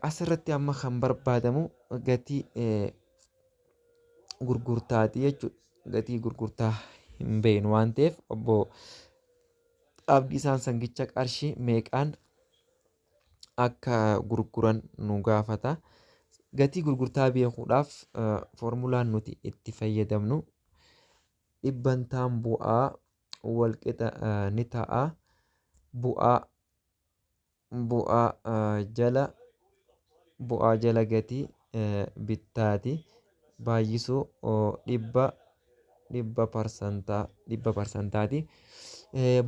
Asirratti amma kan barbaadamu gatii gurgurtaati jechuudha. Gatii gurgurtaa hin beeknu waan ta'eef obbo Abdiisaan Sangicha qarshii meeqaan akka gurguran nu gaafata. Gatii gurgurtaa beekuudhaaf foormulaan nuti itti fayyadamnu dhibbantaan bu'aa walqixa ni ta'a. Bu'aa jala gatii bittaati baay'isuu dhibba parsantaati.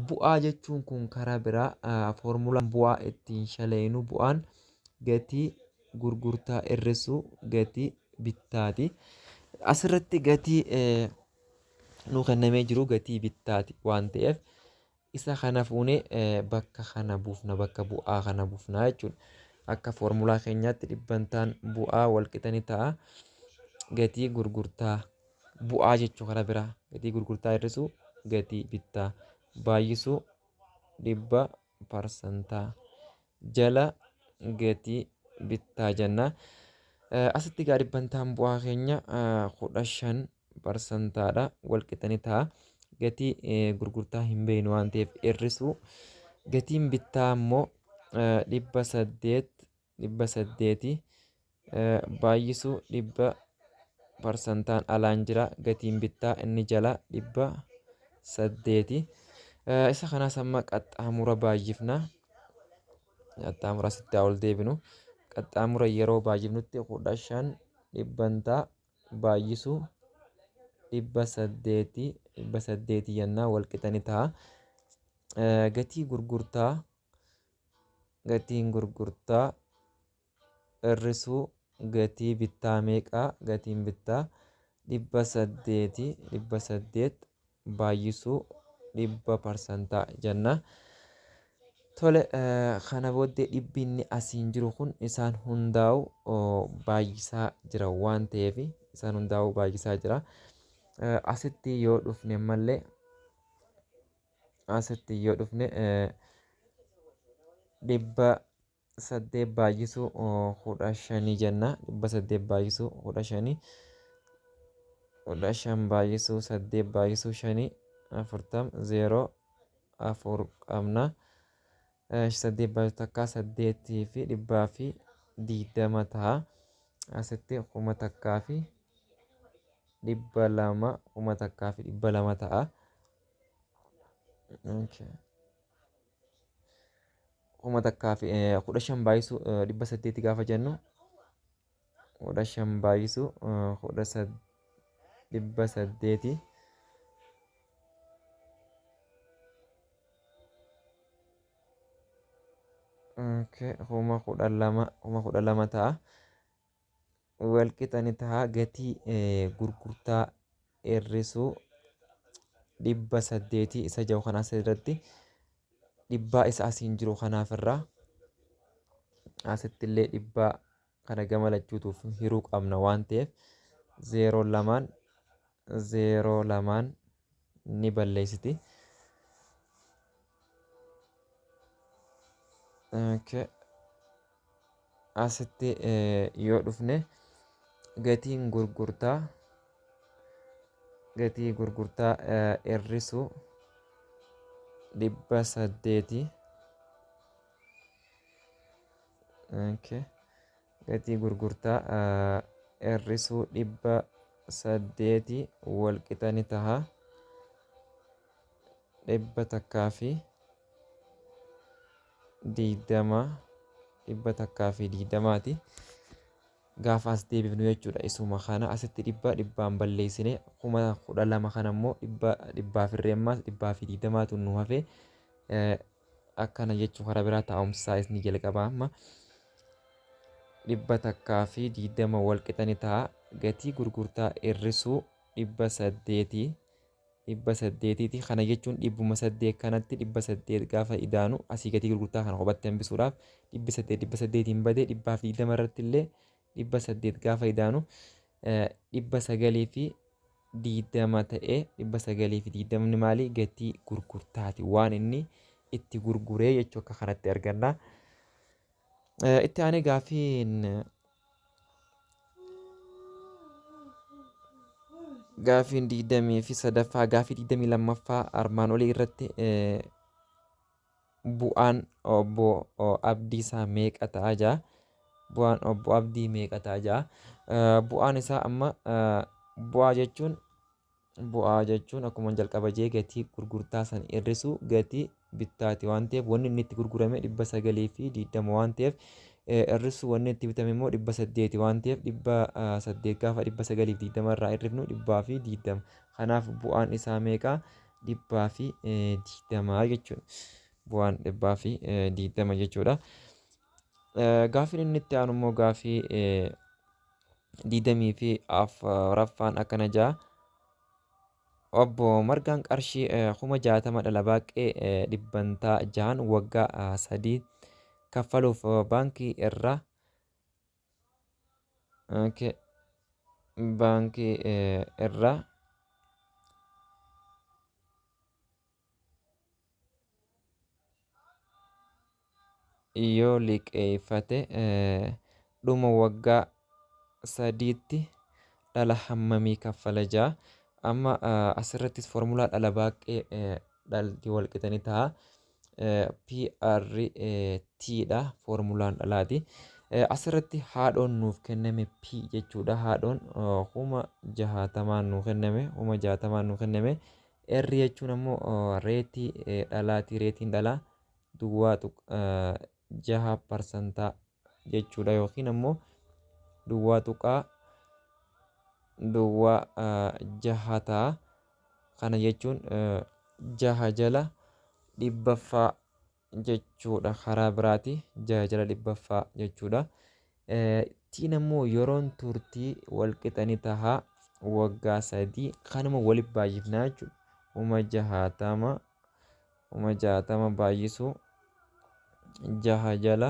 Bu'aa jechuun kun karaa biraa foormulaan bu'aa ittiin shalayinu bu'aan gatii gurgurtaa hir'isuu gatii bittaati. Asirratti gatii nu kennamee jiru gatii bittaati waan ta'eef isa kana fuunee bakka kana buufna, bakka bu'aa kana buufna jechuudha. Akka foormulaa keenyaatti dhibbantaan bu'aa walqixa ni ta'a. Gatii gurgurtaa bu'aa jechuu karaa biraa gatii gurgurtaa hir'isuu gatii bittaa baay'isuu dhibba parsantaa jala gatii bittaa jenna. Asitti gaa dhibbantaan bu'aa keenya 15%dha walqixa ni ta'a. Gatii gurgurtaa hin beeknu waan ta'eef hir'isuu gatiin bittaa immoo 800 baay'isuu dhibba parsantaan alaan jira. Gatiin bittaa inni jala 800. Isa kanas amma qaxxaamura baay'ifna. Qaxxaamura asitti ol deebinu. Qaxxaamura yeroo baay'ifnutti 15 dhibbantaa baay'isuu 800 jennaa walqixa ni ta'a. Gatiin gurgurtaa hir'isuu gatii bittaa meeqaa? Gatiin bittaa 800 baay'isuu 100% jenna. Tole kana booddee dhibbi inni asiin jiru kun isaan hundaa'u baay'isaa jira waan ta'eef isaan hundaa'u baay'isaa jira. Asitti yoo dhufne malee dhibba 8 baay'isuu 15 jenna. Dhibba 8 baay'isuu 15 baay'isuu 8 baay'isuu 5 40 0 4 qabna. 8 baay'isuu takka 8 fi dhibbaa fi 20 ta'a. Asitti 1000 takkaa fi 200 1000 takkaa fi 200 ta'a. 1000 takkaa fi 15 baay'isuu 800 gaafa jennu 15 baay'isuu 800 12 ta'a. Walqixa ni ta'a. Gatii gurgurtaa hir'isuu 800 isa jiru kanaas irratti dhibbaa isa asiin jiru kanaaf irraa asitti illee dhibbaa kana gama lachuutuuf hiruu qabna waan ta'eef 0 ni balleessiti. Asitti yoo dhufne gatii gurgurtaa hir'isuu 800 gatii gurgurtaa hir'isuu 800 walqixa ni ta'a. 100 takkaa fi 20ti. Gaafa as deebifnu jechuudha isuma kana asitti dhibbaan balleessine 12,000 kana immoo dhibbaaf irreemmaas 120tu nu hafe akkana jechuu karaa biraa taa'umsaa isni jalqabaa amma 100 takkaa fi 20 walqixa ni ta'a. Gatii gurgurtaa hir'isuu 800ti. Kana jechuun 800 kanatti 800 gaafa idaanu asii gatii gurgurtaa kana hubatti hambisuudhaaf 800 badee 120 irratti illee 800 gaafa idaanu 920 ta'ee 920 maali gatii gurgurtaati waan inni itti gurguree jechuu akka kanatti arganna. Itti aanee gaafiin 23ffaa gaafii 22ffaa armaan olii irratti bu'aan obbo Abdiisaa meeqa ta'a jaa? Bu'aan obbo Abdii meeqa ta'a jaa? Bu'aan isaa amma bu'aa jechuun akkuma jalqaba jee gatii gurgurtaa san hir'isu gatii bittaati waan ta'eef wanni inni itti gurgurame 920 waan ta'eef hir'isu wanni itti bitame immoo 800 waan ta'eef 800 gaafa 920 irraa hir'ifnu 120 kanaaf bu'aan isaa meeqa? 120 jechuudha. Bu'aan 120 jechuudha. Gaafiin inni itti aanu immoo gaafii 24ffaan akkana jaa. Obbo Margaan qarshii 60,000 dhala baaqee dhibbantaa 6 waggaa 3 kaffaluuf baankii irraa yoo liqeeffate dhuma waggaa 3tti dhala hammamii kaffala jaa? Amma asirrattis foormulaa dhala baaqee dhalti walqixanii ta'a. PRT dha foormulaan dhalaati. Asirratti haadhoon nuuf kenname P jechuudha. Haadhoon 60,000 nuuf kenname 60,000 nuuf kenname. R jechuun ammoo reetii dhalaati. Reetiin dhalaa duwwaa 6% jechuudha yookiin ammoo duwwaa 6 ta'a. Kana jechuun 6 jala 100ffaa jechuudha. Karaa biraati 6 jala 100ffaa jechuudha. Tiin ammoo yeroon turtii walqixanii tahaa waggaa 3 kanuma waliif baay'ifnaa jechuudha. 60 baay'isuu 6 jala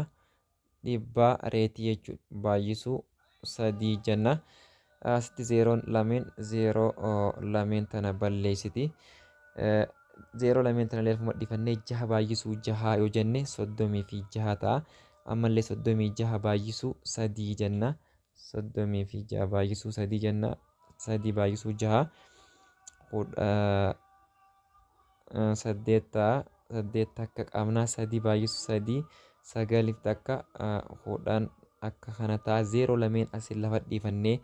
100 reetii jechuudha. Baay'isuu 3 jenna. Asitti zeeroon lameen tana balleessiti. Zeeroo lameen tana leelfuma dhifannee 6 baay'isuu 6 yoo jenne 36 ta'a. Ammallee 36 baay'isuu 3 jenna. 36 baay'isuu 3 jenna. 3 baay'isuu 6 8 ta'a. 8 takka qabnaa 3 baay'isuu 3 9 takka 10 akka kana ta'a. Zeeroo lameen asiin lafa dhiifannee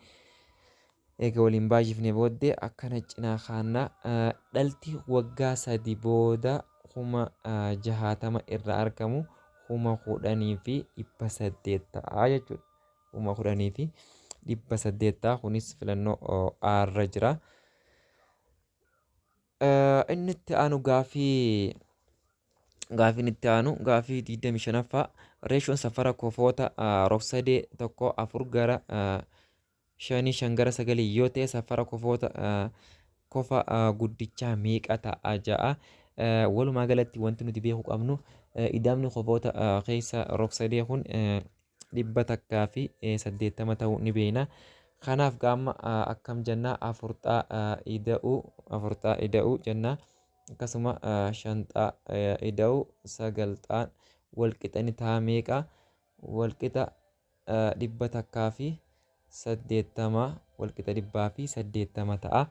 egaa waliin baay'ifnee booddee akkana cinaa kaannaa. Dhalti waggaa 3 booda 60 irraa argamu 10,800 ta'a jechuudha. 10,800 ta'a. Kunis filannoo irra jira. Inni itti aanu gaafiin itti aanu gaafii 25ffaa reeshoon safara kofoota rog-sadee 1 gara 5 gara 9 yoo ta'e safara kofoota kofa guddichaa meeqa ta'a ja'a. Walumaa galatti wanti nuti beekuu qabnu ida'amni kofoota keessa rog-sadee kun 180 ta'uu ni beekna. Kanaaf gaama akkam jennaa 4 ida'uu jennaa. Akkasuma 5 ida'uu 9 walqixanii ta'a meeqa? Walqixa 180 walqixa 180 ta'a.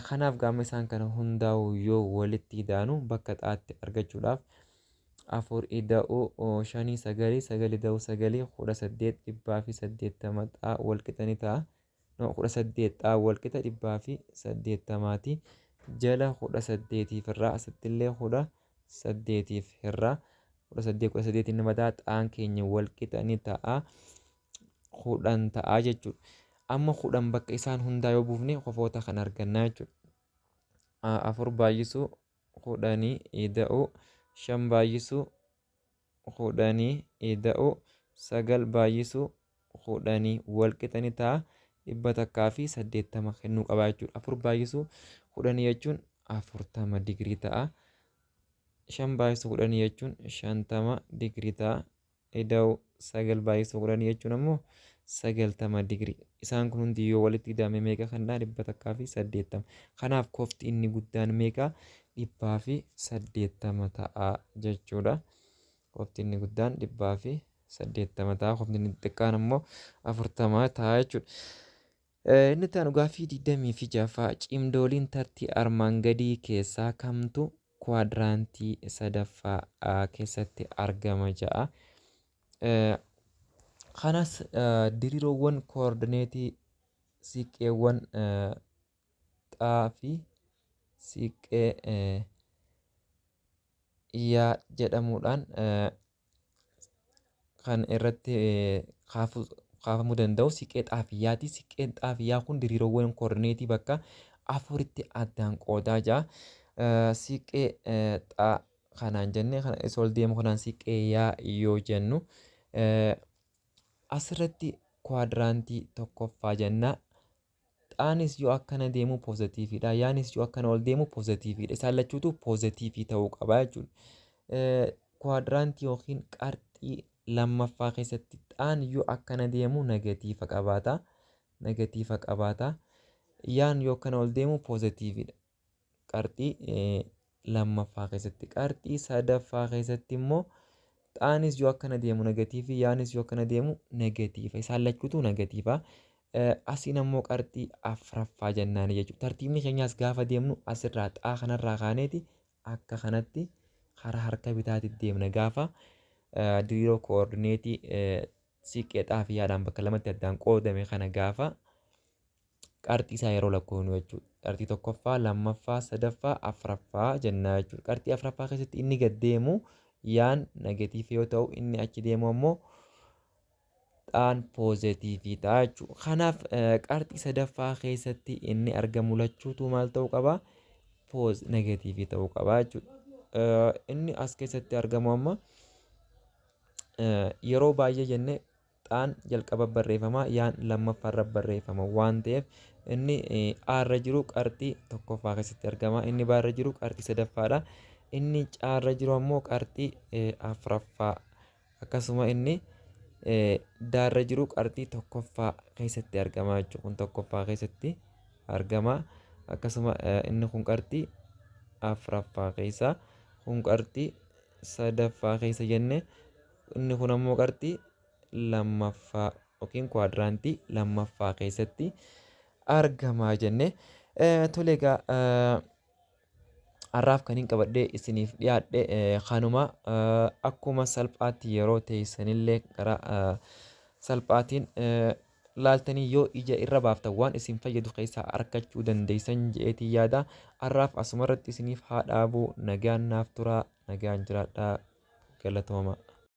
Kanaaf gaama isaan kana hundaa'u yoo walitti idaanu bakka xaatti argachuudhaaf 4 ida'uu 5 9 9 ida'uu 9 18,180 ta'a walqixanii ta'a. 18 ta'a walqixa 180ti. Jala 18tiif irraa asittillee 18tiif irraa 18 nama ta'a. Xaan keenya walqixanii ta'a 10 ta'a jechuudha. Amma 10 bakka isaan hundaa yoo buufne kofoota kan argannaa jechuudha. 4 baay'isuu 10 ida'uu 5 baay'isuu 10 ida'uu 9 baay'isuu 10 walqixanii ta'a. 180 kennuu qaba jechuudha. 4 baay'isuu 10 jechuun 40 digirii ta'a. 5 baay'isuu 10 jechuun 50 digirii ta'a. Ida'uu 9 baay'isuu 10 jechuun ammoo 90 digirii. Isaan kun hundi yoo walitti ida'ame meeqa kan dha? 180. Kanaaf kofti inni guddaan meeqa? 180 ta'a jechuudha. Qofti inni guddaan 180 ta'a. Qofti inni xiqqaan immoo 40 ta'a jechuudha. Inni itti aanu gaaffii 26ffaa cimdooliin tartii armaan gadii keessaa kamtu kwaadiraantii sadaffaa keessatti argama ja'a. Kanas diriiroowwan koordineetii siiqqeewwan xaa fi siiqqee yaa jedhamuudhaan kan irratti kaafamuu danda'u siiqqee xaafiyyaati. Siiqqeen xaafiyyaa kun diriiroowwan koordineetii bakka afuritti addaan qoodaa ja'a. Siiqqee xaa kanaan jennee kana isa ol deemu kanaan siiqqee yaa yoo jennu asirratti kwaadiraantii tokkoffaa jenna. Xaanis yoo akkana deemu poozitiiviidha. Yaanis yoo akkana ol deemu poozitiiviidha. Isaan lachuutu poozitiivii ta'uu qaba jechuudha. Kwaadiraantii yookiin qarxii lammaffaa keessatti xaan yoo akkana deemu negatiiva qabaata. Negatiiva qabaata. Yaan yoo akkana ol deemu poozitiiviidha. Qarxii lammaffaa keessatti. Qarxii sadaffaa keessatti immoo xaanis yoo akkana deemu negatiivii, yaanis yoo akkana deemu negatiiva. Isaan lachuutu negatiiva. Asiin ammoo qarxii afuraffaa jennaan jechuudha. Tartiibni keenyaas gaafa deemnu asirraa xaa kanarraa kaaneeti akka kanatti karaa harka bitaatti deemna gaafa diriiroo koordineetii siiqqee xaafiyyaadhaan bakka lamatti addaan qoodame kana gaafa qarxii isaa yeroo lakkoofnu jechuudha. Qarxii tokkoffaa, lammaffaa, sadaffaa, afuraffaa jennaa jechuudha. Qarxii afuraffaa keessatti inni gad deemu yaan negatiiva yoo ta'u, inni achi deemu ammoo xaan poozitiivii ta'a jechuudha. Kanaaf qarxii sadaffaa keessatti inni argamu lachuutu maal ta'uu qaba? Negatiivii ta'uu qaba jechuudha. Inni as keessatti argamu amma yeroo baay'ee jennee xaan jalqaba barreeffama, yaan lammaffaarra barreeffama waan ta'eef inni A-rra jiru qarxii tokkoffaa keessatti argama. Inni B-rra jiru qarxii sadaffaadha. Inni C-rra jiru ammoo qarxii afuraffaa. Akkasuma inni D-rra jiru qarxii tokkoffaa keessatti argama jechuudha. Kun tokkoffaa keessatti argama. Akkasuma inni kun qarxii afuraffaa keessa, kun qarxii sadaffaa keessa jenne, inni kun ammoo qarxii lammaffaa yookiin kwaadiraantii lammaffaa keessatti argama jenne. Tole egaa har'aaf kan hin qabadhee isiniif dhiyaadhe kanuma akkuma salphaatti yeroo teessanillee karaa salphaatiin laaltanii yoo ija irra baaftan waan isin fayyadu keessaa argachuu dandeessan je'eetii yaada. Har'aaf asumarratti isiniif haa dhaabuu. Nagaan naaf turaa. Nagaan jiraadhaa. Galatooma.